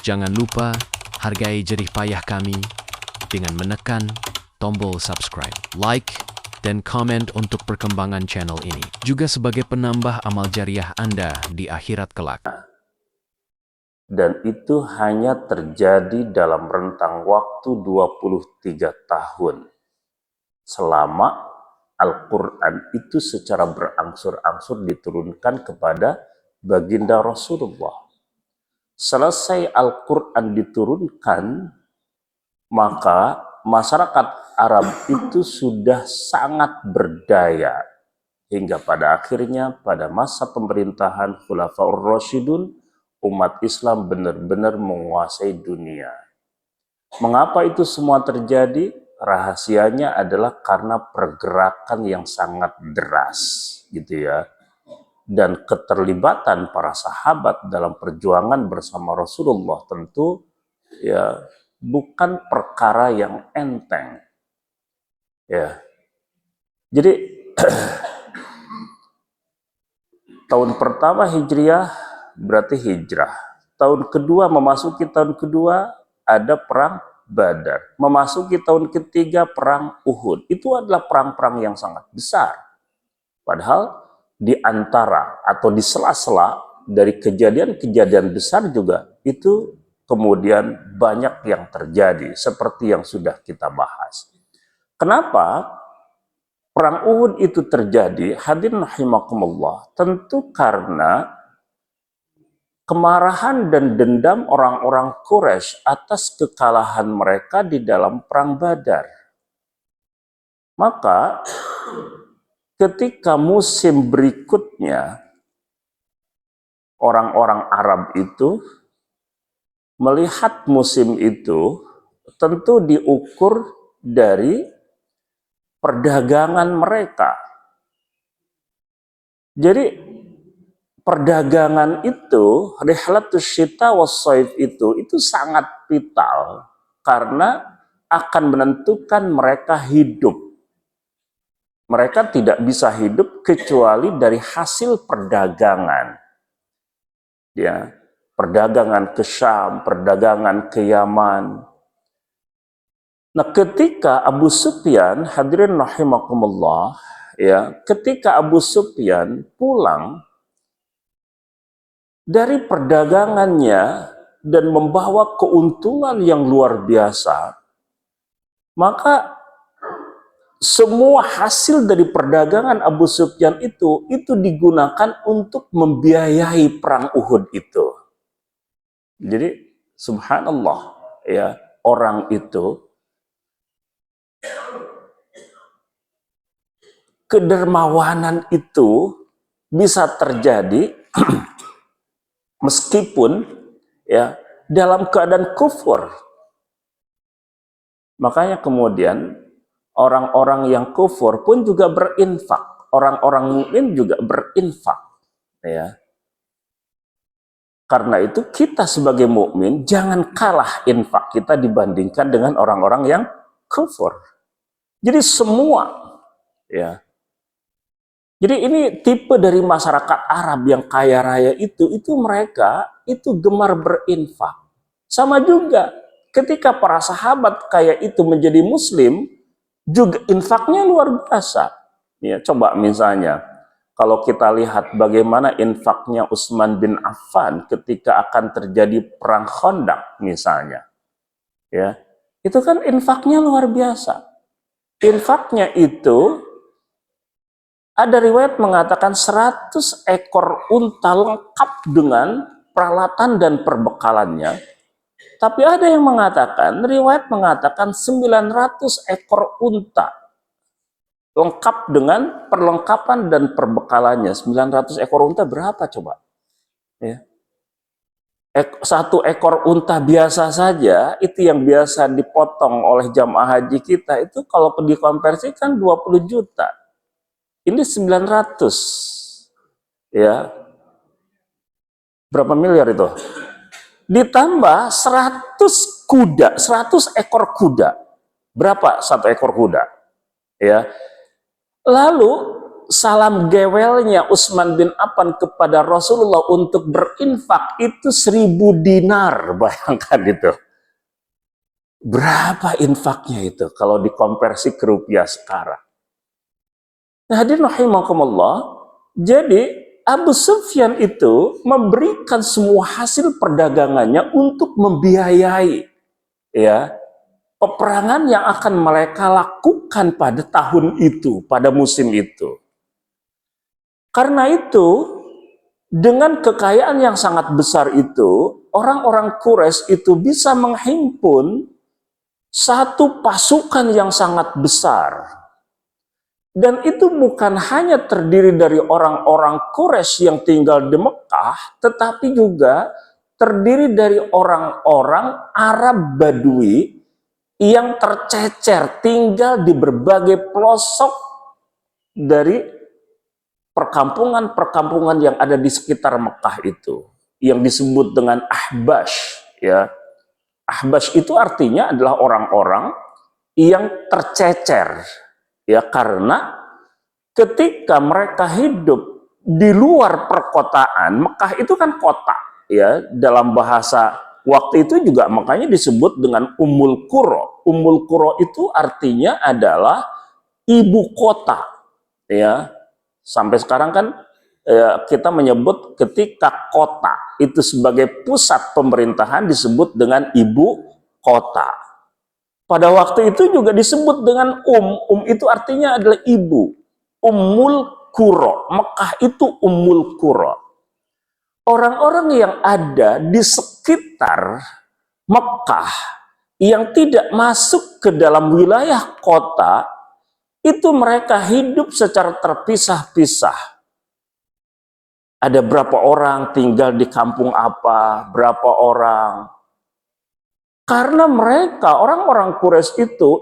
Jangan lupa hargai jerih payah kami dengan menekan tombol subscribe, like, dan komen untuk perkembangan channel ini. Juga sebagai penambah amal jariah Anda di akhirat kelak. Dan itu hanya terjadi dalam rentang waktu 23 tahun. Selama Al-Quran itu secara berangsur-angsur diturunkan kepada baginda Rasulullah. Selesai Al-Quran diturunkan, maka masyarakat Arab itu sudah sangat berdaya. Hingga pada akhirnya pada masa pemerintahan Khulafaur Rasyidun, umat Islam benar-benar menguasai dunia. Mengapa itu semua terjadi? Rahasianya adalah karena pergerakan yang sangat deras, gitu ya. Dan keterlibatan para sahabat dalam perjuangan bersama Rasulullah tentu ya bukan perkara yang enteng. Ya. Jadi tahun pertama Hijriah berarti hijrah. Tahun kedua memasuki tahun kedua ada perang Badar. Memasuki tahun ketiga perang Uhud. Itu adalah perang-perang yang sangat besar. Padahal di antara atau di sela-sela dari kejadian-kejadian besar juga itu kemudian banyak yang terjadi seperti yang sudah kita bahas. Kenapa perang Uhud itu terjadi? Hadirin rahimakumullah, tentu karena kemarahan dan dendam orang-orang Quraisy atas kekalahan mereka di dalam perang Badar. Maka ketika musim berikutnya orang-orang Arab itu melihat musim itu tentu diukur dari perdagangan mereka. Jadi perdagangan itu, rihlatus syita wassaif itu sangat vital karena akan menentukan mereka hidup. Mereka tidak bisa hidup kecuali dari hasil perdagangan. Ya, perdagangan ke Syam, perdagangan ke Yaman. Nah, ketika Abu Sufyan, hadirin rahimakumullah, ya, ketika Abu Sufyan pulang dari perdagangannya dan membawa keuntungan yang luar biasa, maka semua hasil dari perdagangan Abu Sufyan itu digunakan untuk membiayai perang Uhud itu. Jadi subhanallah, ya, orang itu kedermawanan itu bisa terjadi meskipun ya dalam keadaan kufur. Makanya kemudian orang-orang yang kufur pun juga berinfak, orang-orang mukmin juga berinfak, ya. Karena itu kita sebagai mukmin jangan kalah infak kita dibandingkan dengan orang-orang yang kufur. Jadi semua, ya. Jadi ini tipe dari masyarakat Arab yang kaya raya itu mereka itu gemar berinfak. Sama juga ketika para sahabat kaya itu menjadi muslim, juga infaknya luar biasa. Ya, coba misalnya, kalau kita lihat bagaimana infaknya Utsman bin Affan ketika akan terjadi perang Khandaq misalnya. Ya, itu kan infaknya luar biasa. Infaknya itu ada riwayat mengatakan 100 ekor unta lengkap dengan peralatan dan perbekalannya. Tapi ada yang mengatakan, riwayat mengatakan 900 ekor unta lengkap dengan perlengkapan dan perbekalannya. 900 ekor unta berapa coba? Ya. Satu ekor unta biasa saja, itu yang biasa dipotong oleh jamaah haji kita, itu kalau dikonversikan 20 juta. Ini 900, ya, berapa miliar itu? Ditambah 100 kuda, 100 ekor kuda. Berapa satu ekor kuda? Ya. Lalu salam gewelnya Utsman bin Affan kepada Rasulullah untuk berinfak itu 1.000 dinar. Bayangkan itu. Berapa infaknya itu kalau dikonversi ke rupiah sekarang? Nah, hadirin rahimakumullah, jadi Abu Sufyan itu memberikan semua hasil perdagangannya untuk membiayai ya peperangan yang akan mereka lakukan pada tahun itu, pada musim itu. Karena itu, dengan kekayaan yang sangat besar itu, orang-orang Quraisy itu bisa menghimpun satu pasukan yang sangat besar. Dan itu bukan hanya terdiri dari orang-orang Quraisy yang tinggal di Mekah, tetapi juga terdiri dari orang-orang Arab Badui yang tercecer tinggal di berbagai pelosok dari perkampungan-perkampungan yang ada di sekitar Mekah itu, yang disebut dengan Ahbash. Ya, Ahbash itu artinya adalah orang-orang yang tercecer. Ya, karena ketika mereka hidup di luar perkotaan, Mekah itu kan kota, ya, dalam bahasa waktu itu juga makanya disebut dengan Ummul Qura. Ummul Qura itu artinya adalah ibu kota, ya. Sampai sekarang kan kita menyebut ketika kota itu sebagai pusat pemerintahan disebut dengan ibu kota. Pada waktu itu juga disebut dengan itu artinya adalah ibu. Ummul Qura. Mekah itu Ummul Qura. Orang-orang yang ada di sekitar Mekah yang tidak masuk ke dalam wilayah kota, itu mereka hidup secara terpisah-pisah. Ada berapa orang tinggal di kampung apa, berapa orang. Karena mereka, orang-orang Quraisy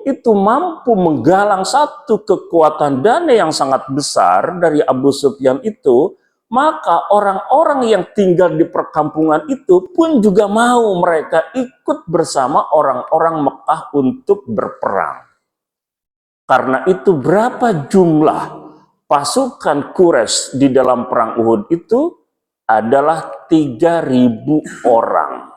itu mampu menggalang satu kekuatan dana yang sangat besar dari Abu Sufyan itu, maka orang-orang yang tinggal di perkampungan itu pun juga mau mereka ikut bersama orang-orang Mekah untuk berperang. Karena itu berapa jumlah pasukan Quraisy di dalam perang Uhud itu adalah 3.000 orang.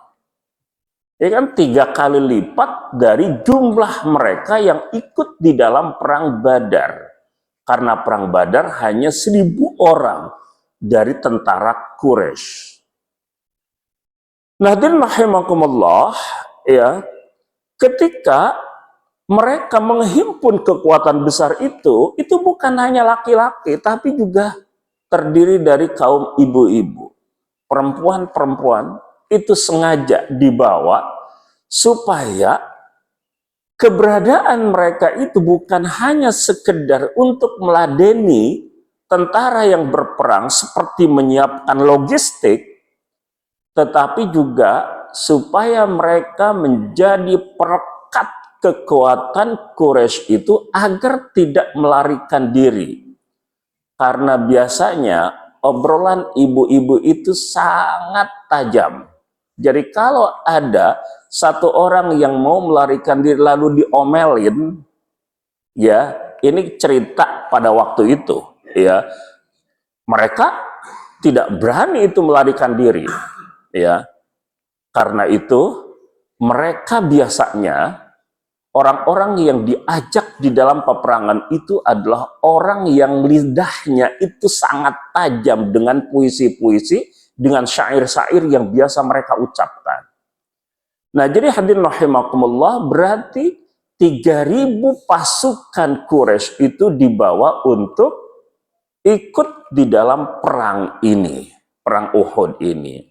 Ya kan, 3 kali lipat dari jumlah mereka yang ikut di dalam perang Badar. Karena perang Badar hanya 1.000 orang dari tentara Quraisy. Nah, rahimakumullah, ya, ketika mereka menghimpun kekuatan besar itu bukan hanya laki-laki, tapi juga terdiri dari kaum ibu-ibu. Perempuan-perempuan itu sengaja dibawa supaya keberadaan mereka itu bukan hanya sekedar untuk meladeni tentara yang berperang seperti menyiapkan logistik, tetapi juga supaya mereka menjadi perekat kekuatan Quraisy itu agar tidak melarikan diri. Karena biasanya obrolan ibu-ibu itu sangat tajam. Jadi kalau ada satu orang yang mau melarikan diri lalu diomelin, ya, ini cerita pada waktu itu, ya, mereka tidak berani itu melarikan diri, ya. Karena itu mereka biasanya orang-orang yang diajak di dalam peperangan itu adalah orang yang lidahnya itu sangat tajam dengan puisi-puisi, dengan syair-syair yang biasa mereka ucapkan. Nah, jadi hadirin rahimakumullah, berarti 3.000 pasukan Quraisy itu dibawa untuk ikut di dalam perang ini, perang Uhud ini.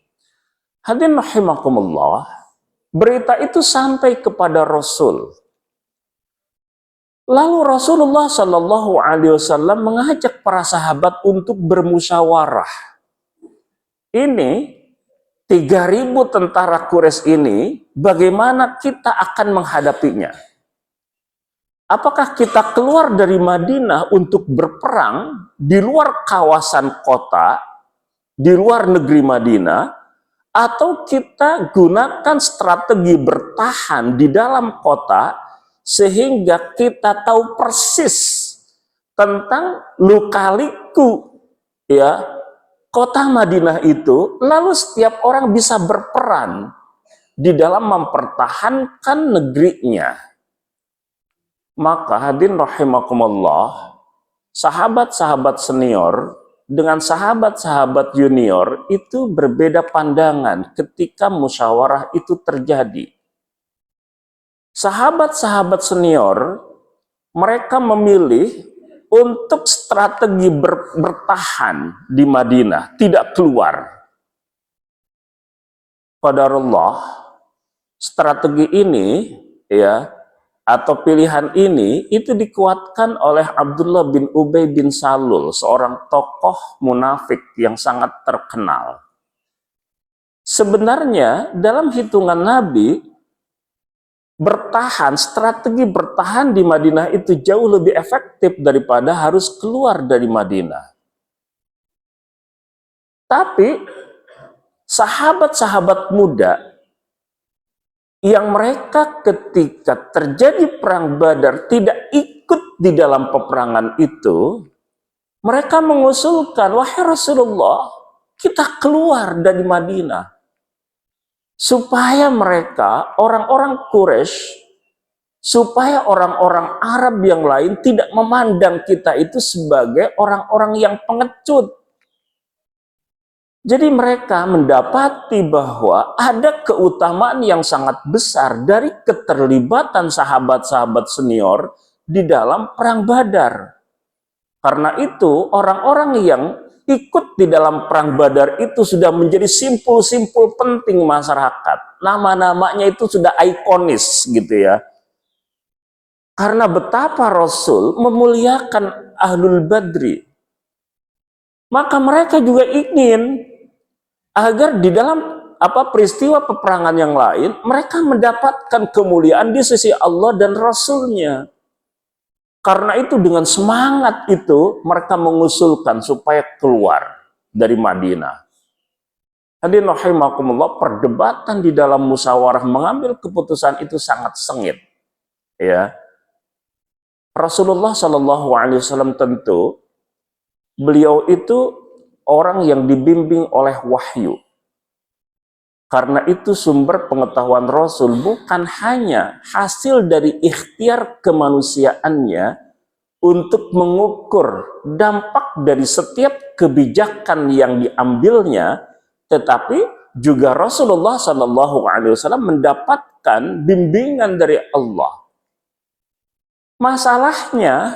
Hadirin rahimakumullah, berita itu sampai kepada Rasul. Lalu Rasulullah Shallallahu Alaihi Wasallam mengajak para sahabat untuk bermusyawarah. Ini 3.000 tentara Quraisy ini, bagaimana kita akan menghadapinya? Apakah kita keluar dari Madinah untuk berperang di luar kawasan kota, di luar negeri Madinah, atau kita gunakan strategi bertahan di dalam kota, sehingga kita tahu persis tentang lukaliku, ya, kota Madinah itu, lalu setiap orang bisa berperan di dalam mempertahankan negerinya. Maka hadirin rahimakumullah, sahabat-sahabat senior dengan sahabat-sahabat junior itu berbeda pandangan ketika musyawarah itu terjadi. Sahabat-sahabat senior, mereka memilih untuk strategi bertahan di Madinah, tidak keluar. Qadarullah, strategi ini, ya, atau pilihan ini itu dikuatkan oleh Abdullah bin Ubay bin Salul, seorang tokoh munafik yang sangat terkenal. Sebenarnya dalam hitungan Nabi, strategi bertahan di Madinah itu jauh lebih efektif daripada harus keluar dari Madinah. Tapi sahabat-sahabat muda yang mereka ketika terjadi perang Badar tidak ikut di dalam peperangan itu, mereka mengusulkan, wahai Rasulullah, kita keluar dari Madinah. Supaya mereka, orang-orang Quraisy, supaya orang-orang Arab yang lain tidak memandang kita itu sebagai orang-orang yang pengecut. Jadi mereka mendapati bahwa ada keutamaan yang sangat besar dari keterlibatan sahabat-sahabat senior di dalam perang Badar. Karena itu orang-orang yang ikut di dalam perang Badar itu sudah menjadi simpul-simpul penting masyarakat. Nama-namanya itu sudah ikonis gitu ya. Karena betapa Rasul memuliakan Ahlul Badri. Maka mereka juga ingin agar di dalam peristiwa peperangan yang lain, mereka mendapatkan kemuliaan di sisi Allah dan Rasulnya. Karena itu dengan semangat itu mereka mengusulkan supaya keluar dari Madinah. Hadirin rahimakumullah, perdebatan di dalam musyawarah mengambil keputusan itu sangat sengit. Ya, Rasulullah Shallallahu Alaihi Wasallam tentu beliau itu orang yang dibimbing oleh wahyu. Karena itu sumber pengetahuan Rasul bukan hanya hasil dari ikhtiar kemanusiaannya untuk mengukur dampak dari setiap kebijakan yang diambilnya, tetapi juga Rasulullah Shallallahu Alaihi Wasallam mendapatkan bimbingan dari Allah. Masalahnya,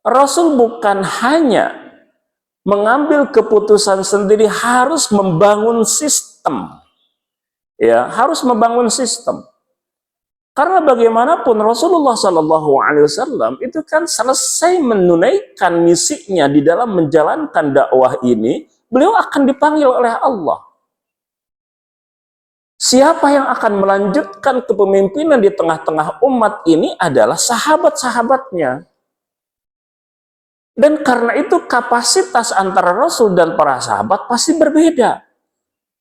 Rasul bukan hanya mengambil keputusan sendiri, harus membangun sistem. Ya, harus membangun sistem. Karena bagaimanapun Rasulullah Shallallahu Alaihi Wasallam itu kan selesai menunaikan misinya di dalam menjalankan dakwah ini, beliau akan dipanggil oleh Allah. Siapa yang akan melanjutkan kepemimpinan di tengah-tengah umat ini adalah sahabat-sahabatnya. Dan karena itu kapasitas antara Rasul dan para sahabat pasti berbeda.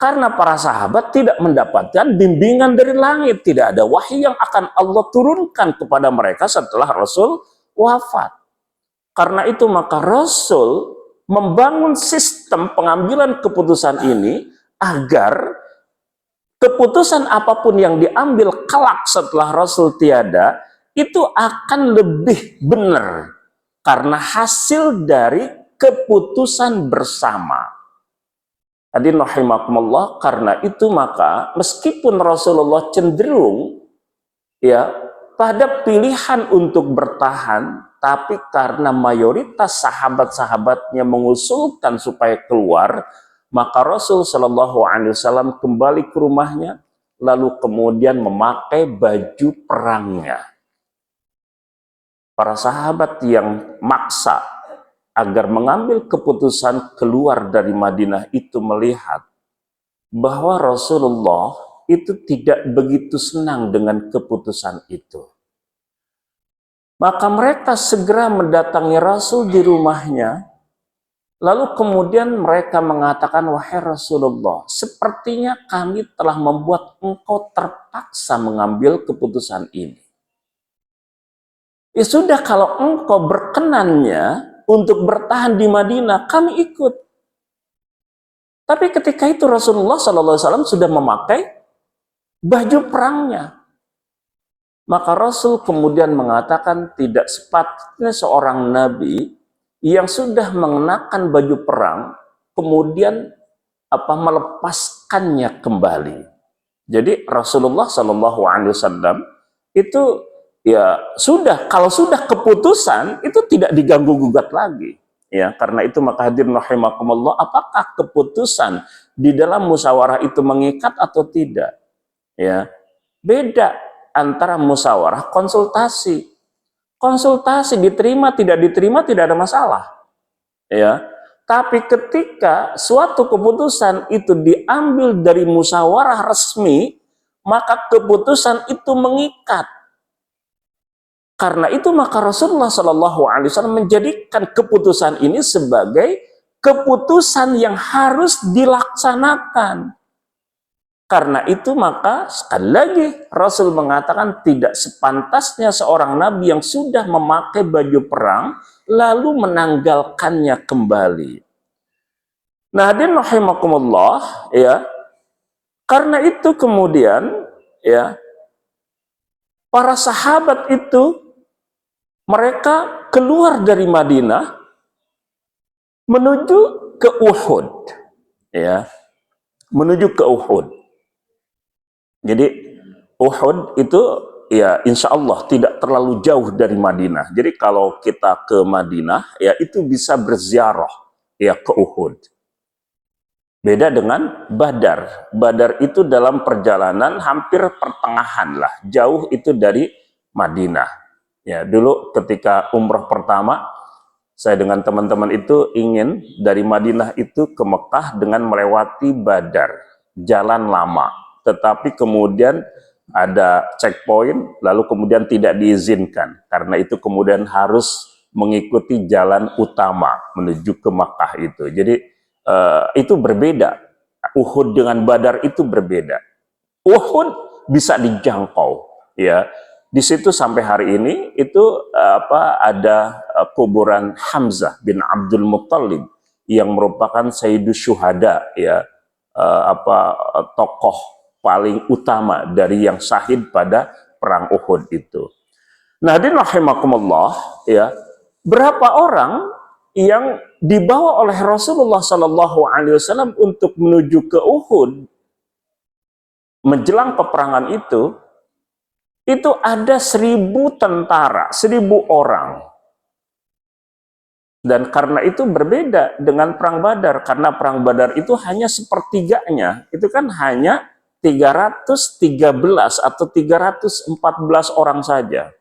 Karena para sahabat tidak mendapatkan bimbingan dari langit. Tidak ada wahyu yang akan Allah turunkan kepada mereka setelah Rasul wafat. Karena itu maka Rasul membangun sistem pengambilan keputusan ini agar keputusan apapun yang diambil kelak setelah Rasul tiada, itu akan lebih benar. Karena hasil dari keputusan bersama. Hadirin rahimakumullah, karena itu maka meskipun Rasulullah cenderung ya pada pilihan untuk bertahan, tapi karena mayoritas sahabat-sahabatnya mengusulkan supaya keluar, maka Rasul Shallallahu Alaihi Wasallam kembali ke rumahnya, lalu kemudian memakai baju perangnya. Para sahabat yang maksa agar mengambil keputusan keluar dari Madinah itu melihat bahwa Rasulullah itu tidak begitu senang dengan keputusan itu. Maka mereka segera mendatangi Rasul di rumahnya, lalu kemudian mereka mengatakan, wahai Rasulullah, sepertinya kami telah membuat engkau terpaksa mengambil keputusan ini. Ya sudah, kalau engkau berkenannya untuk bertahan di Madinah, kami ikut. Tapi ketika itu Rasulullah SAW sudah memakai baju perangnya. Maka Rasul kemudian mengatakan tidak sepatutnya seorang nabi yang sudah mengenakan baju perang kemudian melepaskannya kembali. Jadi Rasulullah SAW itu ya sudah, kalau sudah keputusan itu tidak diganggu gugat lagi. Ya, karena itu maka hadirin rahimakumullah, apakah keputusan di dalam musyawarah itu mengikat atau tidak? Ya, beda antara musyawarah konsultasi. Konsultasi diterima tidak diterima tidak ada masalah. Ya. Tapi ketika suatu keputusan itu diambil dari musyawarah resmi, maka keputusan itu mengikat. Karena itu maka Rasulullah SAW menjadikan keputusan ini sebagai keputusan yang harus dilaksanakan. Karena itu maka sekali lagi Rasul mengatakan tidak sepantasnya seorang nabi yang sudah memakai baju perang lalu menanggalkannya kembali. Nah, hadirin rahimakumullah, ya. Karena itu kemudian ya para sahabat itu mereka keluar dari Madinah menuju ke Uhud, ya. Menuju ke Uhud. Jadi Uhud itu ya insya Allah tidak terlalu jauh dari Madinah. Jadi kalau kita ke Madinah ya itu bisa berziarah ya ke Uhud. Beda dengan Badar. Badar itu dalam perjalanan hampir pertengahan lah, jauh itu dari Madinah. Ya, dulu ketika umroh pertama saya dengan teman-teman itu ingin dari Madinah itu ke Mekah dengan melewati Badar, jalan lama. Tetapi kemudian ada checkpoint, lalu kemudian tidak diizinkan. Karena itu kemudian harus mengikuti jalan utama menuju ke Makkah itu. Jadi itu berbeda. Uhud dengan Badar itu berbeda. Uhud bisa dijangkau, ya. Di situ sampai hari ini itu ada kuburan Hamzah bin Abdul Muttalib yang merupakan Sayyidus Syuhada, ya, tokoh paling utama dari yang syahid pada perang Uhud itu. Nah, hadirin rahimakumullah, ya, berapa orang yang dibawa oleh Rasulullah SAW untuk menuju ke Uhud menjelang peperangan itu ada 1.000 tentara, 1.000 orang. Dan karena itu berbeda dengan perang Badar, karena perang Badar itu hanya sepertiganya, itu kan hanya 313 atau 314 orang saja.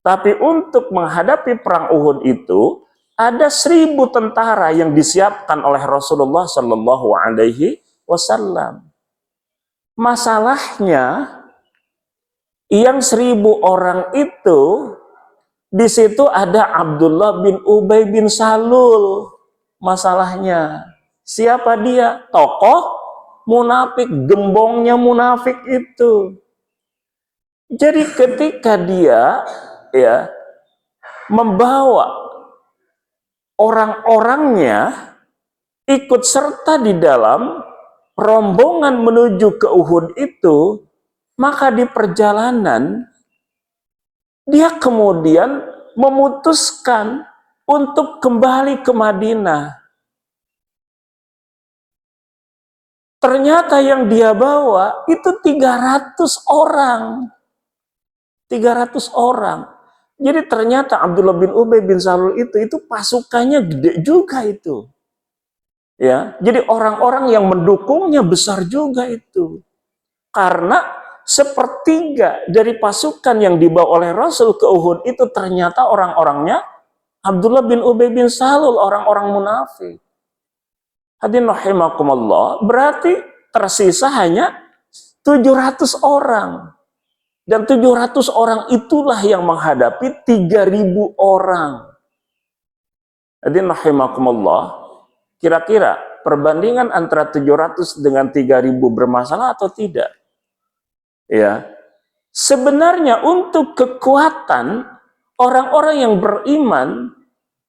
Tapi untuk menghadapi perang Uhud itu ada 1.000 tentara yang disiapkan oleh Rasulullah Shallallahu Alaihi Wasallam. Masalahnya yang 1.000 orang itu di situ ada Abdullah bin Ubay bin Salul. Masalahnya siapa dia? Tokoh munafik, gembongnya munafik itu. Jadi ketika dia ya membawa orang-orangnya ikut serta di dalam rombongan menuju ke Uhud itu, maka di perjalanan dia kemudian memutuskan untuk kembali ke Madinah. Ternyata yang dia bawa itu 300 orang. 300 orang. Jadi ternyata Abdullah bin Ubay bin Salul itu pasukannya gede juga itu. Ya, jadi orang-orang yang mendukungnya besar juga itu. Karena sepertiga dari pasukan yang dibawa oleh Rasul ke Uhud itu ternyata orang-orangnya Abdullah bin Ubay bin Salul, orang-orang munafik. Hadirin rahimakumullah, berarti tersisa hanya 700 orang. Dan 700 orang itulah yang menghadapi 3.000 orang. Hadirin rahimakumullah, kira-kira perbandingan antara 700 dengan 3.000 bermasalah atau tidak? Ya, sebenarnya untuk kekuatan orang-orang yang beriman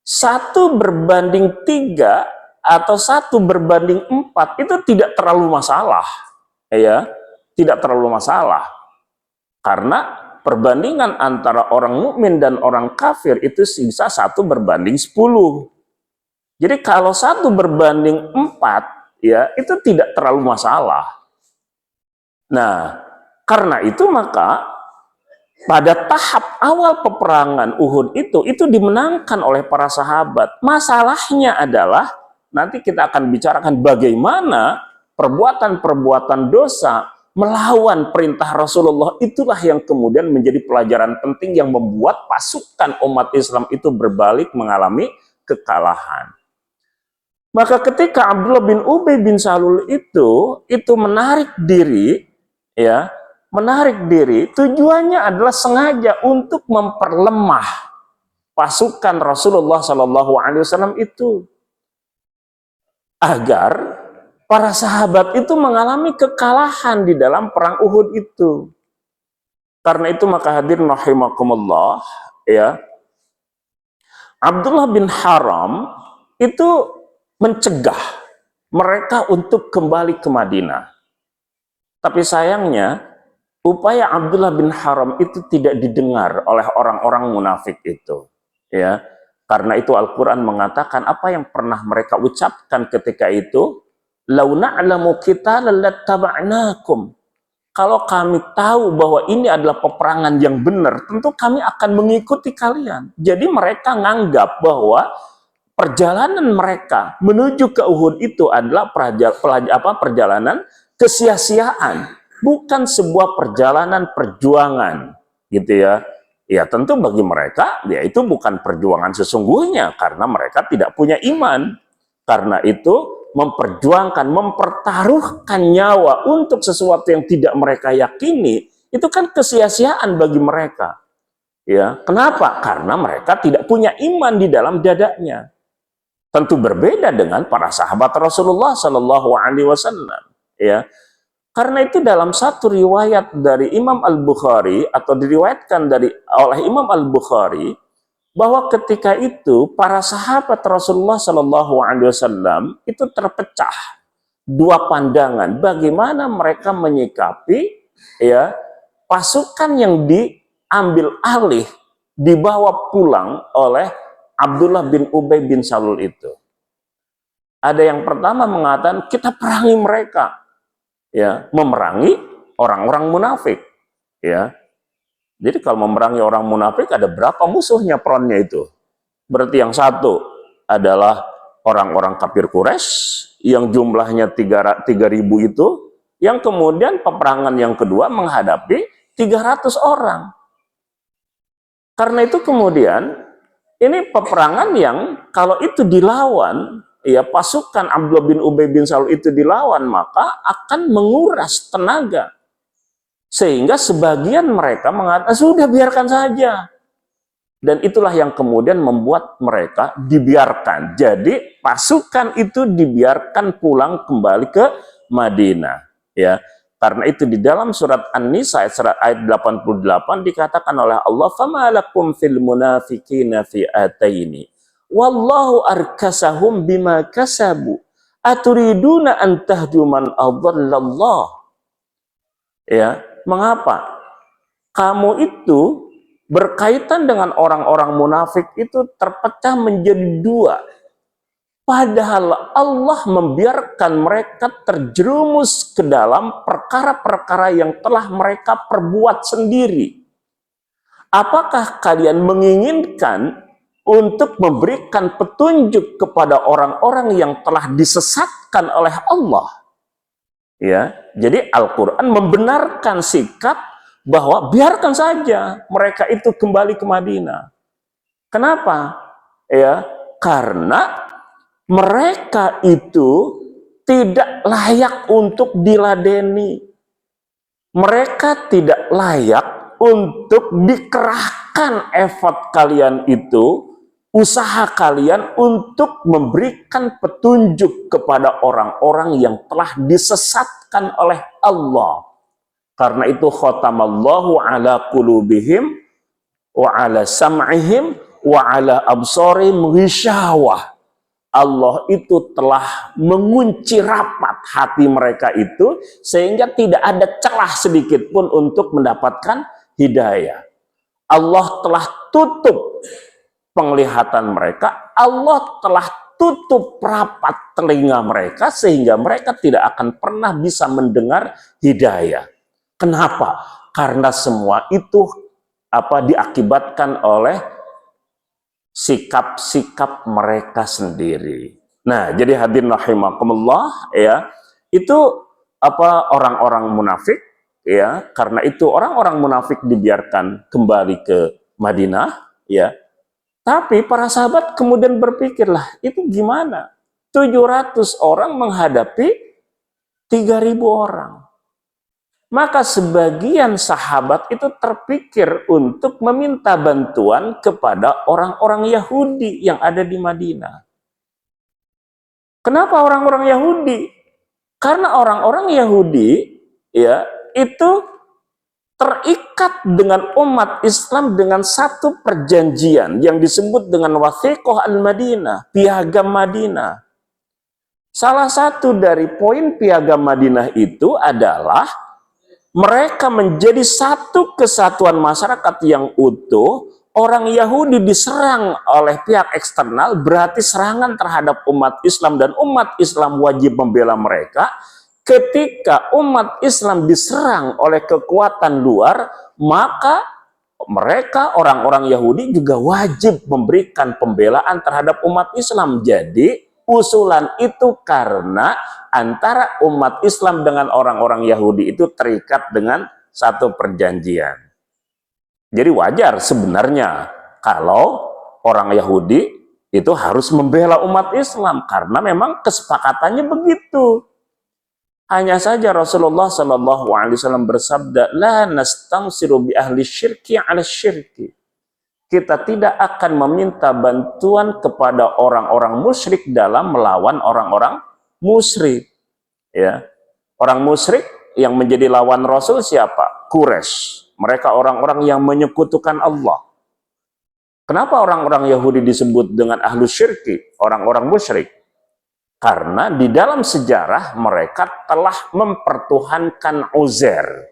1:3 atau 1:4 itu tidak terlalu masalah, ya, tidak terlalu masalah, karena perbandingan antara orang mukmin dan orang kafir itu bisa 1:10. Jadi kalau 1:4, ya, itu tidak terlalu masalah. Nah, karena itu maka pada tahap awal peperangan Uhud itu dimenangkan oleh para sahabat. Masalahnya adalah nanti kita akan bicarakan bagaimana perbuatan-perbuatan dosa melawan perintah Rasulullah, itulah yang kemudian menjadi pelajaran penting yang membuat pasukan umat Islam itu berbalik mengalami kekalahan. Maka ketika Abdullah bin Ubay bin Salul itu menarik diri, ya, menarik diri, tujuannya adalah sengaja untuk memperlemah pasukan Rasulullah SAW itu, agar para sahabat itu mengalami kekalahan di dalam perang Uhud itu. Karena itu maka hadirin rahimakumullah, ya, Abdullah bin Haram itu mencegah mereka untuk kembali ke Madinah. Tapi sayangnya upaya Abdullah bin Haram itu tidak didengar oleh orang-orang munafik itu, ya. Karena itu Al-Qur'an mengatakan apa yang pernah mereka ucapkan ketika itu, "Lau na'lamu qitalan lattaba'nakum." Kalau kami tahu bahwa ini adalah peperangan yang benar, tentu kami akan mengikuti kalian. Jadi mereka menganggap bahwa perjalanan mereka menuju ke Uhud itu adalah perjalanan kesia-siaan, bukan sebuah perjalanan perjuangan, gitu ya. Ya tentu bagi mereka, ya itu bukan perjuangan sesungguhnya, karena mereka tidak punya iman. Karena itu memperjuangkan, mempertaruhkan nyawa untuk sesuatu yang tidak mereka yakini, itu kan kesia-siaan bagi mereka. Ya, kenapa? Karena mereka tidak punya iman di dalam dadanya. Tentu berbeda dengan para sahabat Rasulullah Shallallahu Alaihi Wasallam. Ya, karena itu dalam satu riwayat dari Imam Al-Bukhari atau diriwayatkan oleh Imam Al-Bukhari bahwa ketika itu para sahabat Rasulullah Shallallahu Alaihi Wasallam itu terpecah dua pandangan bagaimana mereka menyikapi, ya, pasukan yang diambil alih, dibawa pulang oleh Abdullah bin Ubay bin Salul itu. Ada yang pertama mengatakan kita perangi mereka, ya, memerangi orang-orang munafik, ya. Jadi kalau memerangi orang munafik ada berapa musuhnya peronnya itu? Berarti yang satu adalah orang-orang kafir Quraisy yang jumlahnya 3.000 itu, yang kemudian peperangan yang kedua menghadapi 300 orang. Karena itu kemudian ini peperangan yang kalau itu dilawan, ya, pasukan Abdullah bin Ubay bin Salul itu dilawan, maka akan menguras tenaga. Sehingga sebagian mereka mengatakan, sudah biarkan saja. Dan itulah yang kemudian membuat mereka dibiarkan. Jadi pasukan itu dibiarkan pulang kembali ke Madinah. Ya, karena itu di dalam surat An-Nisa ayat 88 dikatakan oleh Allah, "Fama lakum fil munafiqina fi'ataini wallahu arkasahum bima kasabu aturiduna an tahdu man adallallah." Ya, mengapa kamu itu berkaitan dengan orang-orang munafik itu terpecah menjadi dua, padahal Allah membiarkan mereka terjerumus ke dalam perkara-perkara yang telah mereka perbuat sendiri. Apakah kalian menginginkan untuk memberikan petunjuk kepada orang-orang yang telah disesatkan oleh Allah? Ya, jadi Al-Quran membenarkan sikap bahwa biarkan saja mereka itu kembali ke Madinah. Kenapa? Ya, karena mereka itu tidak layak untuk diladeni. Mereka tidak layak untuk dikerahkan effort kalian itu, usaha kalian untuk memberikan petunjuk kepada orang-orang yang telah disesatkan oleh Allah. Karena itu khatamallahu ala qulubihim wa ala sam'ihim wa ala absarihim ghishawah. Allah itu telah mengunci rapat hati mereka itu sehingga tidak ada celah sedikit pun untuk mendapatkan hidayah. Allah telah tutup penglihatan mereka, Allah telah tutup rapat telinga mereka sehingga mereka tidak akan pernah bisa mendengar hidayah. Kenapa? Karena semua itu diakibatkan oleh sikap-sikap mereka sendiri. Nah, jadi hadirin rahimakumullah, ya, itu orang-orang munafik, ya. Karena itu orang-orang munafik dibiarkan kembali ke Madinah, ya. Tapi para sahabat kemudian berpikirlah, itu gimana? 700 orang menghadapi 3.000 orang. Maka sebagian sahabat itu terpikir untuk meminta bantuan kepada orang-orang Yahudi yang ada di Madinah. Kenapa orang-orang Yahudi? Karena orang-orang Yahudi, ya, itu terikat dengan umat Islam dengan satu perjanjian yang disebut dengan Wathiqah al-Madinah, Piagam Madinah. Salah satu dari poin Piagam Madinah itu adalah mereka menjadi satu kesatuan masyarakat yang utuh. Orang Yahudi diserang oleh pihak eksternal, berarti serangan terhadap umat Islam, dan umat Islam wajib membela mereka. Ketika umat Islam diserang oleh kekuatan luar, maka mereka, orang-orang Yahudi, juga wajib memberikan pembelaan terhadap umat Islam. Jadi usulan itu karena antara umat Islam dengan orang-orang Yahudi itu terikat dengan satu perjanjian. Jadi wajar sebenarnya kalau orang Yahudi itu harus membela umat Islam karena memang kesepakatannya begitu. Hanya saja Rasulullah SAW bersabda, la nastansiru bi ahli syirki ala syirki. Kita tidak akan meminta bantuan kepada orang-orang musyrik dalam melawan orang-orang musyrik. Ya, orang musyrik yang menjadi lawan Rasul siapa? Quraisy. Mereka orang-orang yang menyekutukan Allah. Kenapa orang-orang Yahudi disebut dengan ahlu syirki, orang-orang musyrik? Karena di dalam sejarah mereka telah mempertuhankan Uzair.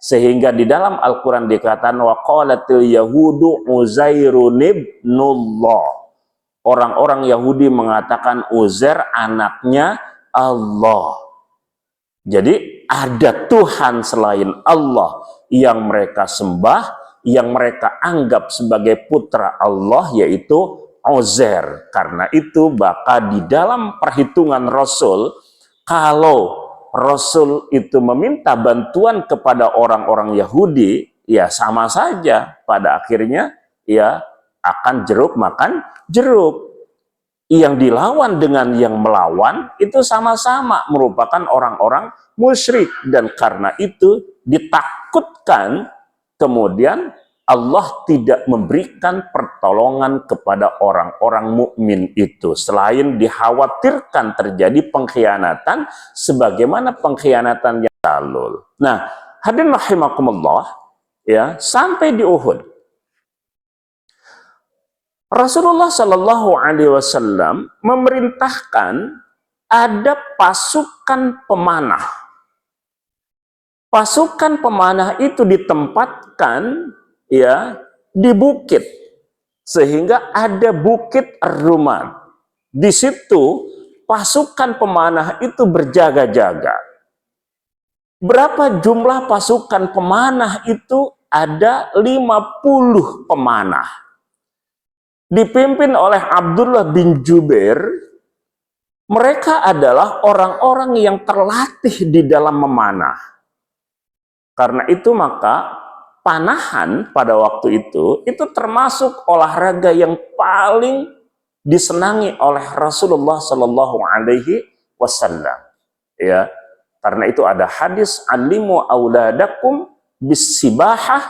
Sehingga di dalam Al-Quran dikatakan waqalatil yahudu Uzairun ibnullah. Orang-orang Yahudi mengatakan Uzair anaknya Allah. Jadi ada Tuhan selain Allah yang mereka sembah, yang mereka anggap sebagai putra Allah, yaitu Uzair. Karena itu maka di dalam perhitungan Rasul, kalau Rasul itu meminta bantuan kepada orang-orang Yahudi, ya sama saja. Pada akhirnya, ya akan jeruk makan jeruk. Yang dilawan dengan yang melawan, itu sama-sama merupakan orang-orang musyrik. Dan karena itu ditakutkan, kemudian Allah tidak memberikan pertolongan kepada orang-orang mukmin itu selain dikhawatirkan terjadi pengkhianatan sebagaimana pengkhianatan yang lalu. Nah, hadirin rahimakumullah, ya, sampai di Uhud Rasulullah Shallallahu Alaihi Wasallam memerintahkan ada pasukan pemanah. Pasukan pemanah itu ditempatkan, ya, di bukit, sehingga ada bukit Ar-Ruman. Di situ pasukan pemanah itu berjaga-jaga. Berapa jumlah pasukan pemanah itu? Ada 50 pemanah. Dipimpin oleh Abdullah bin Jubair. Mereka adalah orang-orang yang terlatih di dalam memanah. Karena itu maka panahan pada waktu itu termasuk olahraga yang paling disenangi oleh Rasulullah Shallallahu Alaihi Wasallam. Ya, karena itu ada hadis alimu auladakum bisibahah,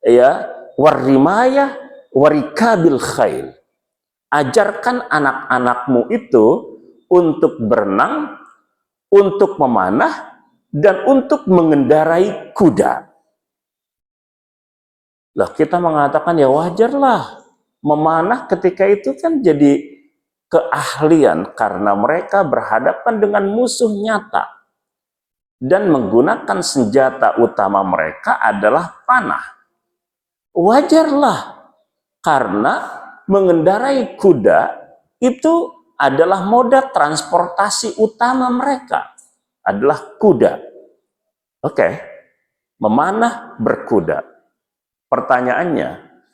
ya, warrimayah, warikabil khail. Ajarkan anak-anakmu itu untuk berenang, untuk memanah, dan untuk mengendarai kuda. Lah kita mengatakan ya wajarlah memanah ketika itu kan jadi keahlian karena mereka berhadapan dengan musuh nyata dan menggunakan senjata utama mereka adalah panah. Wajarlah karena mengendarai kuda itu adalah moda transportasi utama mereka adalah kuda. Oke, memanah berkuda. Pertanyaannya,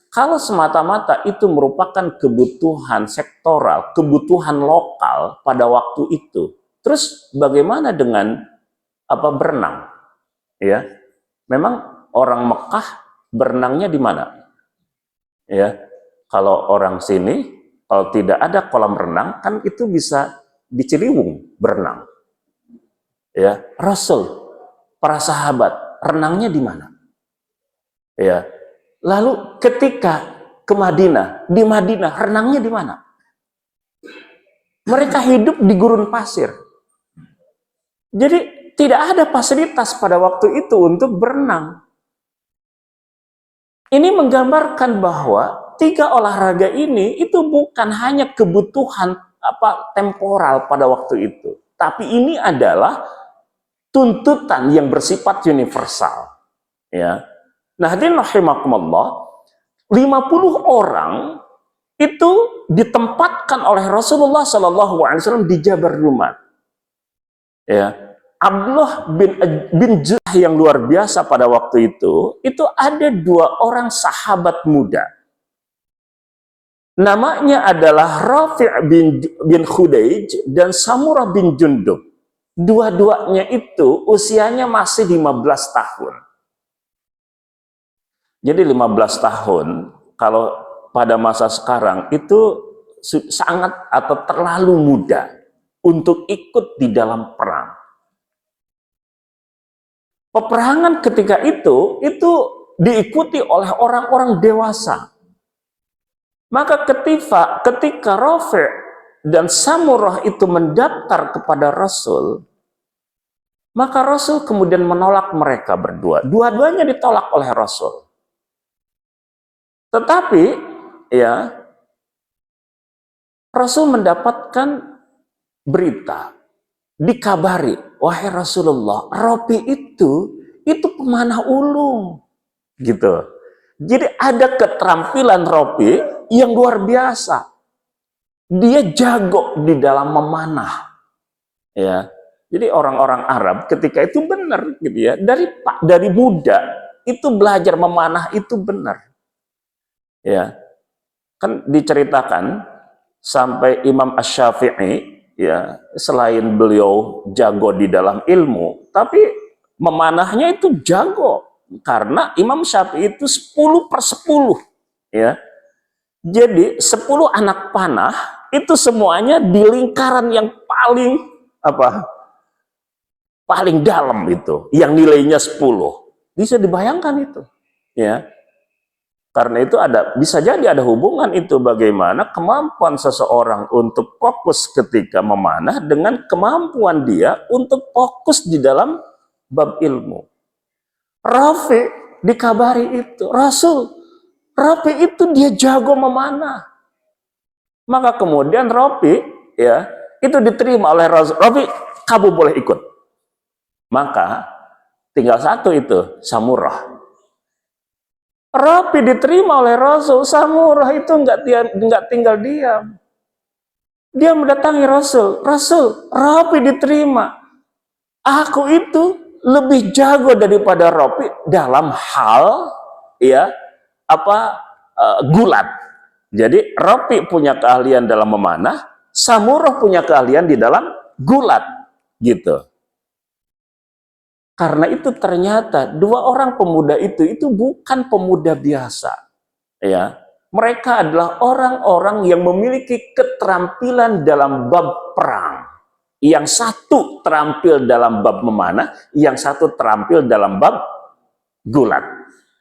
kalau semata-mata itu merupakan kebutuhan sektoral, kebutuhan lokal pada waktu itu, terus bagaimana dengan berenang? Ya, memang orang Mekah berenangnya di mana? Ya, kalau orang sini, kalau tidak ada kolam renang, kan itu bisa di Ciliwung berenang. Ya, Rasul, para sahabat, renangnya di mana? Ya, lalu ketika ke Madinah, di Madinah renangnya di mana? Mereka hidup di gurun pasir. Jadi tidak ada fasilitas pada waktu itu untuk berenang. Ini menggambarkan bahwa tiga olahraga ini itu bukan hanya kebutuhan temporal pada waktu itu, tapi ini adalah tuntutan yang bersifat universal. Ya. Nah, hadirin rahimakumullah, 50 orang itu ditempatkan oleh Rasulullah SAW di Jabar Rumat. Ya, Abdullah bin Judah yang luar biasa pada waktu itu ada dua orang sahabat muda. Namanya adalah Rafi' bin Khudaij dan Samurah bin Jundub. Dua-duanya itu usianya masih 15 tahun. Jadi 15 tahun, kalau pada masa sekarang itu sangat atau terlalu muda untuk ikut di dalam perang. Peperangan ketika itu diikuti oleh orang-orang dewasa. Maka ketika Rafi' dan Samurah itu mendaftar kepada Rasul, maka Rasul kemudian menolak mereka berdua. Dua-duanya ditolak oleh Rasul. Tetapi ya, Rasul mendapatkan berita, dikabari, wahai Rasulullah, Rafi itu pemanah ulung, gitu. Jadi ada keterampilan Rafi yang luar biasa. Dia jago di dalam memanah, ya. Jadi orang-orang Arab ketika itu benar, gitu ya. Dari muda itu belajar memanah itu benar. Ya, kan diceritakan sampai Imam Asy-Syafi'i ya, selain beliau jago di dalam ilmu, tapi memanahnya itu jago karena Imam Syafi'i itu 10/10 ya. Jadi 10 anak panah itu semuanya di lingkaran yang paling dalam itu, yang nilainya 10. Bisa dibayangkan itu, ya. Karena itu bisa jadi ada hubungan itu bagaimana kemampuan seseorang untuk fokus ketika memanah dengan kemampuan dia untuk fokus di dalam bab ilmu. Rafi dikabari itu, Rafi itu dia jago memanah. Maka kemudian Rafi ya, itu diterima oleh Rasul. Rafi, kamu boleh ikut. Maka tinggal satu itu, Samurah. Rafi diterima oleh Rasul, Samurah itu nggak tinggal diam. Dia mendatangi Rasul, Rafi diterima. Aku itu lebih jago daripada Rafi dalam hal gulat. Jadi Rafi punya keahlian dalam memanah, Samurah punya keahlian di dalam gulat, gitu. Karena itu ternyata dua orang pemuda itu bukan pemuda biasa. Ya, mereka adalah orang-orang yang memiliki keterampilan dalam bab perang. Yang satu terampil dalam bab memanah, yang satu terampil dalam bab gulat.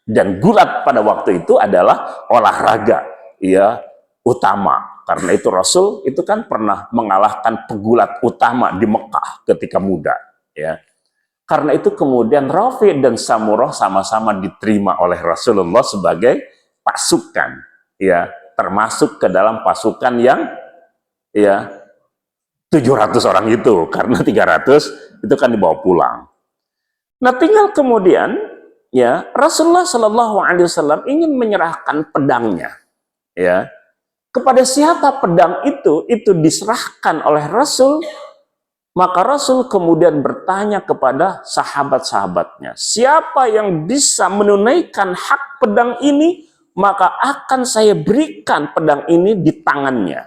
Dan gulat pada waktu itu adalah olahraga ya utama. Karena itu Rasul itu kan pernah mengalahkan pegulat utama di Mekah ketika muda, ya. Karena itu kemudian Rafi dan Samurah sama-sama diterima oleh Rasulullah sebagai pasukan, ya, termasuk ke dalam pasukan yang ya 700 orang itu, karena 300 itu kan dibawa pulang. Nah, tinggal kemudian ya Rasulullah Shallallahu Alaihi Wasallam ingin menyerahkan pedangnya, ya, kepada siapa pedang itu diserahkan oleh Rasul. Maka Rasul kemudian bertanya kepada sahabat-sahabatnya, siapa yang bisa menunaikan hak pedang ini, maka akan saya berikan pedang ini di tangannya.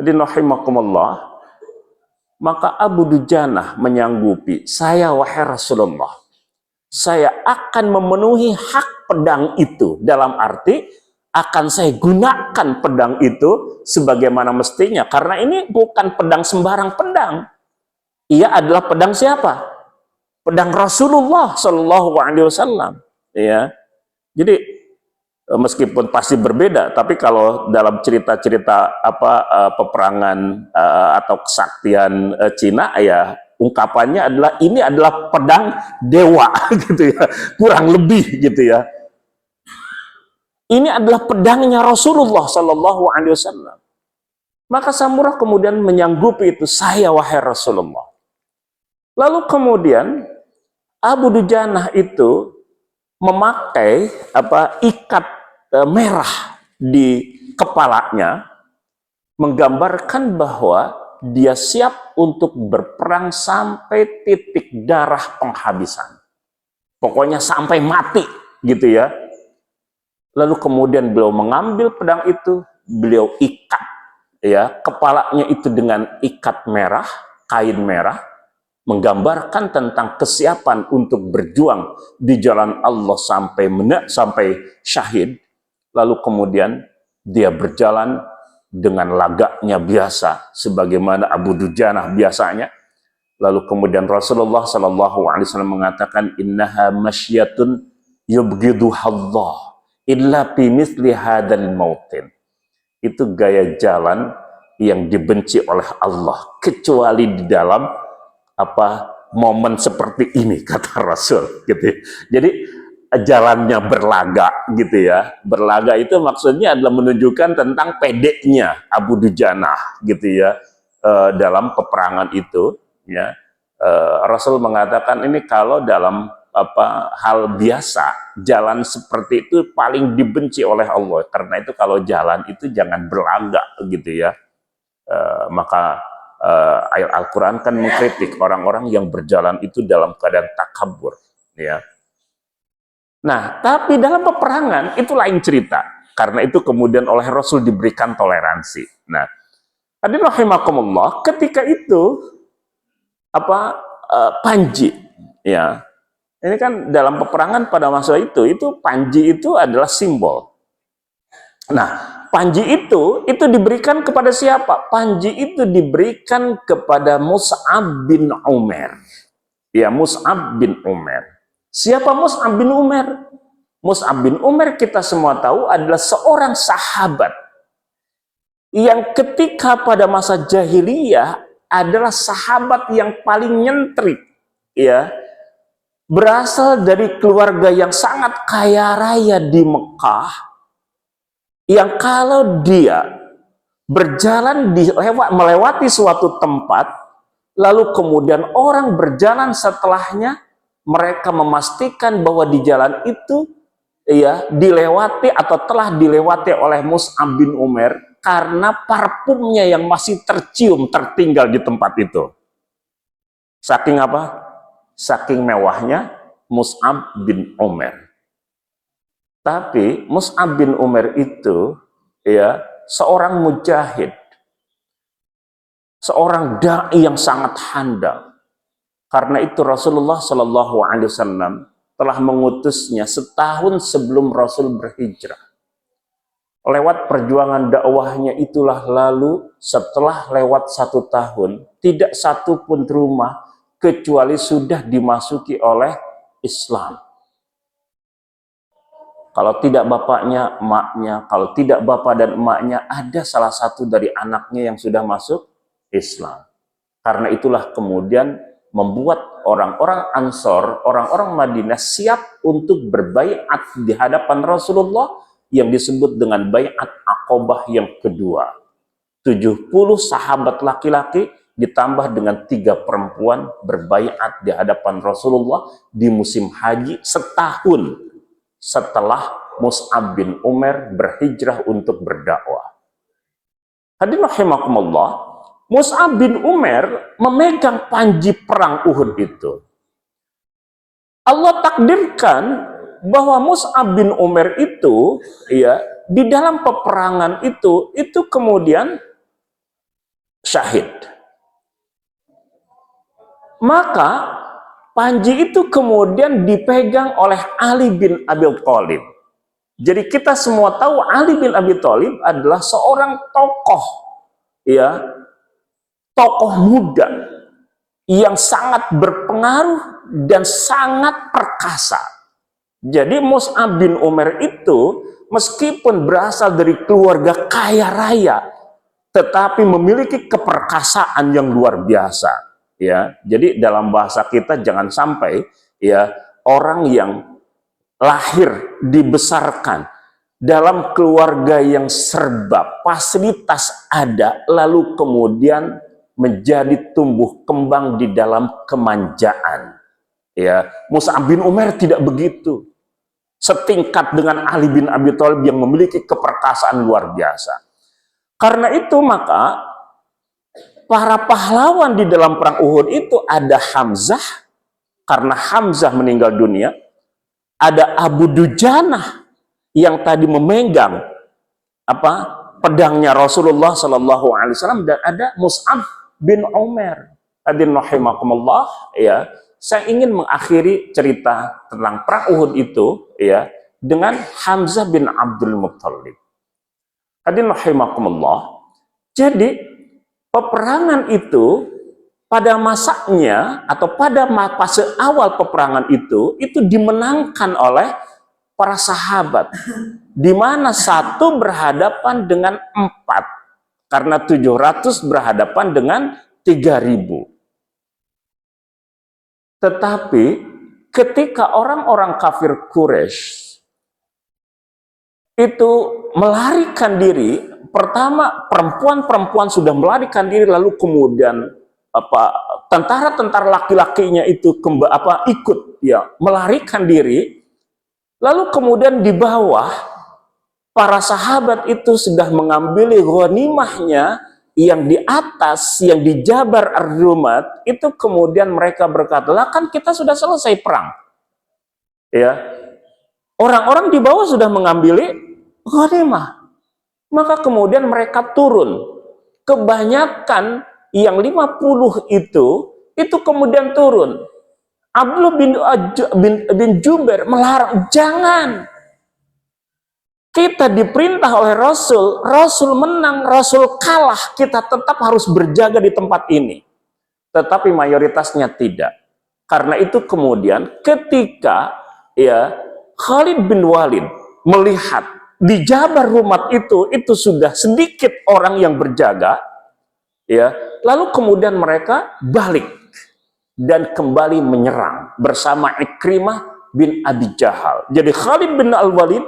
Jadi rahimakumullah, maka Abu Dujanah menyanggupi, saya wahai Rasulullah, saya akan memenuhi hak pedang itu, dalam arti akan saya gunakan pedang itu sebagaimana mestinya, karena ini bukan pedang sembarang pedang. Ia adalah pedang siapa? Pedang Rasulullah Shallallahu Alaihi Wasallam. Ya, jadi meskipun pasti berbeda, tapi kalau dalam cerita-cerita peperangan atau kesaktian Cina, ya ungkapannya adalah ini adalah pedang dewa, gitu ya, kurang lebih gitu ya. Ini adalah pedangnya Rasulullah Shallallahu Alaihi Wasallam. Maka Samurah kemudian menyanggupi itu, saya wahai Rasulullah. Lalu kemudian Abu Dujanah itu memakai ikat merah di kepalanya, menggambarkan bahwa dia siap untuk berperang sampai titik darah penghabisan. Pokoknya sampai mati, gitu ya. Lalu kemudian beliau mengambil pedang itu, beliau ikat ya kepalanya itu dengan ikat merah, kain merah, menggambarkan tentang kesiapan untuk berjuang di jalan Allah sampai syahid. Lalu kemudian dia berjalan dengan lagaknya biasa, sebagaimana Abu Dujanah biasanya. Lalu kemudian Rasulullah Shallallahu Alaihi Wasallam mengatakan, innaha masyatun yubghiduhallah illa fi misli hadzal mautin. Itu gaya jalan yang dibenci oleh Allah, kecuali di dalam momen seperti ini, kata Rasul, gitu. Jadi jalannya berlaga, gitu ya. Berlaga itu maksudnya adalah menunjukkan tentang pedeknya Abu Dujanah, gitu ya, dalam peperangan itu, ya. Rasul mengatakan ini kalau dalam hal biasa, jalan seperti itu paling dibenci oleh Allah. Karena itu kalau jalan itu jangan berlaga, gitu ya. Maka ayat Al-Quran kan mengkritik orang-orang yang berjalan itu dalam keadaan takabur, ya. Nah, tapi dalam peperangan itu lain cerita. Karena itu kemudian oleh Rasul diberikan toleransi. Nah, hadirin rahimakumullah, ketika itu Panji, ya. Ini kan dalam peperangan pada masa itu Panji itu adalah simbol. Nah, Panji itu diberikan kepada siapa? Panji itu diberikan kepada Mus'ab bin Umair. Ya, Mus'ab bin Umair. Siapa Mus'ab bin Umair? Mus'ab bin Umair kita semua tahu adalah seorang sahabat yang ketika pada masa jahiliyah adalah sahabat yang paling nyentrik, ya. Berasal dari keluarga yang sangat kaya raya di Mekah, yang kalau dia berjalan melewati suatu tempat, lalu kemudian orang berjalan setelahnya, mereka memastikan bahwa di jalan itu ya dilewati atau telah dilewati oleh Mus'ab bin Umair, karena parfumnya yang masih tercium tertinggal di tempat itu. Saking apa? Saking mewahnya Mus'ab bin Umair. Tapi Mus'ab bin Umair itu ya seorang mujahid, seorang dai yang sangat handal. Karena itu Rasulullah Shallallahu Alaihi Wasallam telah mengutusnya setahun sebelum Rasul berhijrah. Lewat perjuangan dakwahnya itulah, lalu setelah lewat 1 tahun, tidak satu pun rumah kecuali sudah dimasuki oleh Islam. Kalau tidak bapaknya, emaknya. Kalau tidak bapak dan emaknya, ada salah satu dari anaknya yang sudah masuk Islam. Karena itulah kemudian membuat orang-orang Ansor, orang-orang Madinah siap untuk berbaiat di hadapan Rasulullah yang disebut dengan baiat Aqobah yang kedua. 70 sahabat laki-laki ditambah dengan 3 perempuan berbaiat di hadapan Rasulullah di musim haji setahun setelah Mus'ab bin Umair berhijrah untuk berdakwah. Hadirin rahimakumullah, Mus'ab bin Umair memegang panji perang Uhud itu. Allah takdirkan bahwa Mus'ab bin Umair itu ya di dalam peperangan itu kemudian syahid. Maka panji itu kemudian dipegang oleh Ali bin Abi Thalib. Jadi kita semua tahu Ali bin Abi Thalib adalah seorang tokoh, ya, tokoh muda yang sangat berpengaruh dan sangat perkasa. Jadi Mus'ab bin Umair itu meskipun berasal dari keluarga kaya raya, tetapi memiliki keperkasaan yang luar biasa. Ya, jadi dalam bahasa kita jangan sampai ya orang yang lahir dibesarkan dalam keluarga yang serba fasilitas ada lalu kemudian menjadi tumbuh kembang di dalam kemanjaan. Ya, Mus'ab bin Umair tidak begitu. Setingkat dengan Ali bin Abi Thalib yang memiliki keperkasaan luar biasa. Karena itu maka para pahlawan di dalam perang Uhud itu ada Hamzah, karena Hamzah meninggal dunia. Ada Abu Dujanah yang tadi memegang pedangnya Rasulullah Shallallahu Alaihi Wasallam, dan ada Mus'ab bin Umair. Hadirin rahimakumullah, ya, saya ingin mengakhiri cerita tentang perang Uhud itu ya dengan Hamzah bin Abdul Muttalib. Hadirin rahimakumullah. Jadi peperangan itu pada masanya atau pada fase awal peperangan itu dimenangkan oleh para sahabat, di mana 1 berhadapan dengan 4, karena 700 berhadapan dengan 3000. Tetapi ketika orang-orang kafir Quraisy itu melarikan diri, pertama perempuan-perempuan sudah melarikan diri, lalu kemudian tentara-tentara laki-lakinya itu ikut ya melarikan diri, lalu kemudian di bawah para sahabat itu sudah mengambil ghanimahnya yang di atas, yang di Jabar Ar-Rumat itu, kemudian mereka berkata, lah kan kita sudah selesai perang ya, orang-orang di bawah sudah mengambil ghanimah. Maka kemudian mereka turun, kebanyakan yang 50 itu kemudian turun. Abdullah bin Jubair melarang, jangan. Kita diperintah oleh Rasul, Rasul menang, Rasul kalah, kita tetap harus berjaga di tempat ini. Tetapi mayoritasnya tidak. Karena itu kemudian ketika ya Khalid bin Walid melihat di Jabar Rumat itu sudah sedikit orang yang berjaga, ya, lalu kemudian mereka balik dan kembali menyerang bersama Ikrimah bin Abi Jahal. Jadi Khalid bin Al-Walid,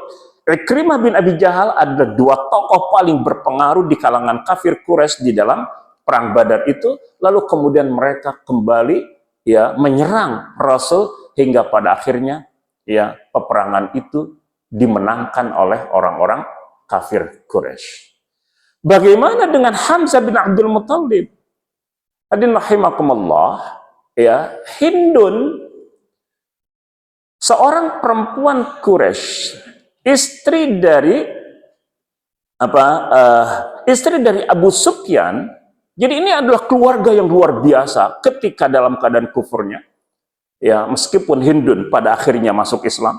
Ikrimah bin Abi Jahal adalah 2 tokoh paling berpengaruh di kalangan kafir Quraisy di dalam perang Badar itu. Lalu kemudian mereka kembali ya menyerang Rasul hingga pada akhirnya ya peperangan itu dimenangkan oleh orang-orang kafir Quraisy. Bagaimana dengan Hamzah bin Abdul Muttalib? Hadirin rahimakumullah, ya, Hindun, seorang perempuan Quraisy, istri dari Abu Sufyan. Jadi ini adalah keluarga yang luar biasa ketika dalam keadaan kufurnya. Ya, meskipun Hindun pada akhirnya masuk Islam.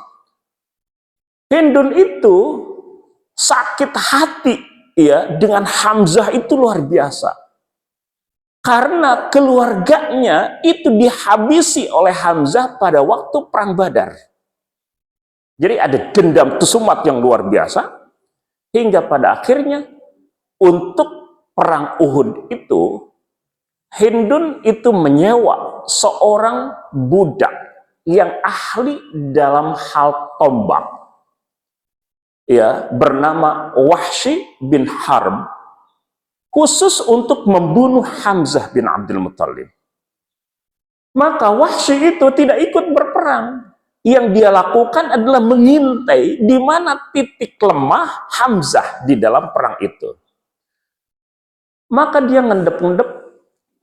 Hindun itu sakit hati ya dengan Hamzah itu luar biasa. Karena keluarganya itu dihabisi oleh Hamzah pada waktu perang Badar. Jadi ada dendam tusumat yang luar biasa. Hingga pada akhirnya untuk perang Uhud itu Hindun itu menyewa seorang budak yang ahli dalam hal tombak, ya, bernama Wahsy bin Harb, khusus untuk membunuh Hamzah bin Abdul Muthalib. Maka Wahsy itu tidak ikut berperang. Yang dia lakukan adalah mengintai di mana titik lemah Hamzah di dalam perang itu. Maka dia ngendep-ngendep,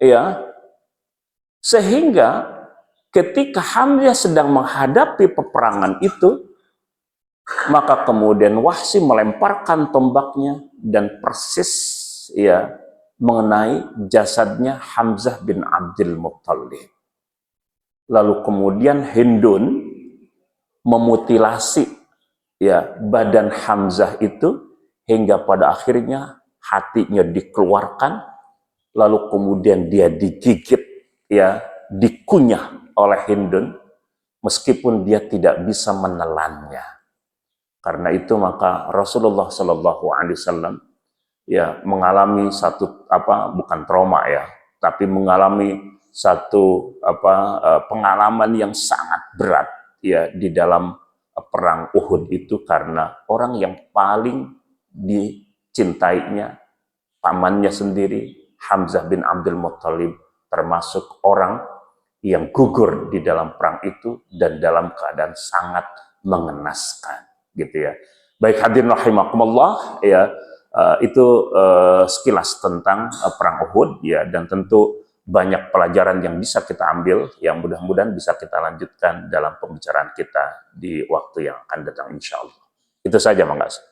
ya, sehingga ketika Hamzah sedang menghadapi peperangan itu, maka kemudian Wahsy melemparkan tombaknya dan persis, ya, mengenai jasadnya Hamzah bin Abdul Muthalib. Lalu kemudian Hindun memutilasi, ya, badan Hamzah itu hingga pada akhirnya hatinya dikeluarkan, lalu kemudian dia digigit, ya, dikunyah oleh Hindun, meskipun dia tidak bisa menelannya. Karena itu maka Rasulullah Shallallahu Alaihi Wasallam, ya, mengalami satu bukan trauma, ya, tapi mengalami satu pengalaman yang sangat berat, ya, di dalam perang Uhud itu, karena orang yang paling dicintainya, pamannya sendiri, Hamzah bin Abdul Muthalib, termasuk orang yang gugur di dalam perang itu dan dalam keadaan sangat mengenaskan, gitu ya. Baik hadirin rahimakumullah, ya, itu sekilas tentang perang Uhud, ya, dan tentu banyak pelajaran yang bisa kita ambil, yang mudah-mudahan bisa kita lanjutkan dalam pembicaraan kita di waktu yang akan datang, insya Allah. Itu saja, Mang Gas.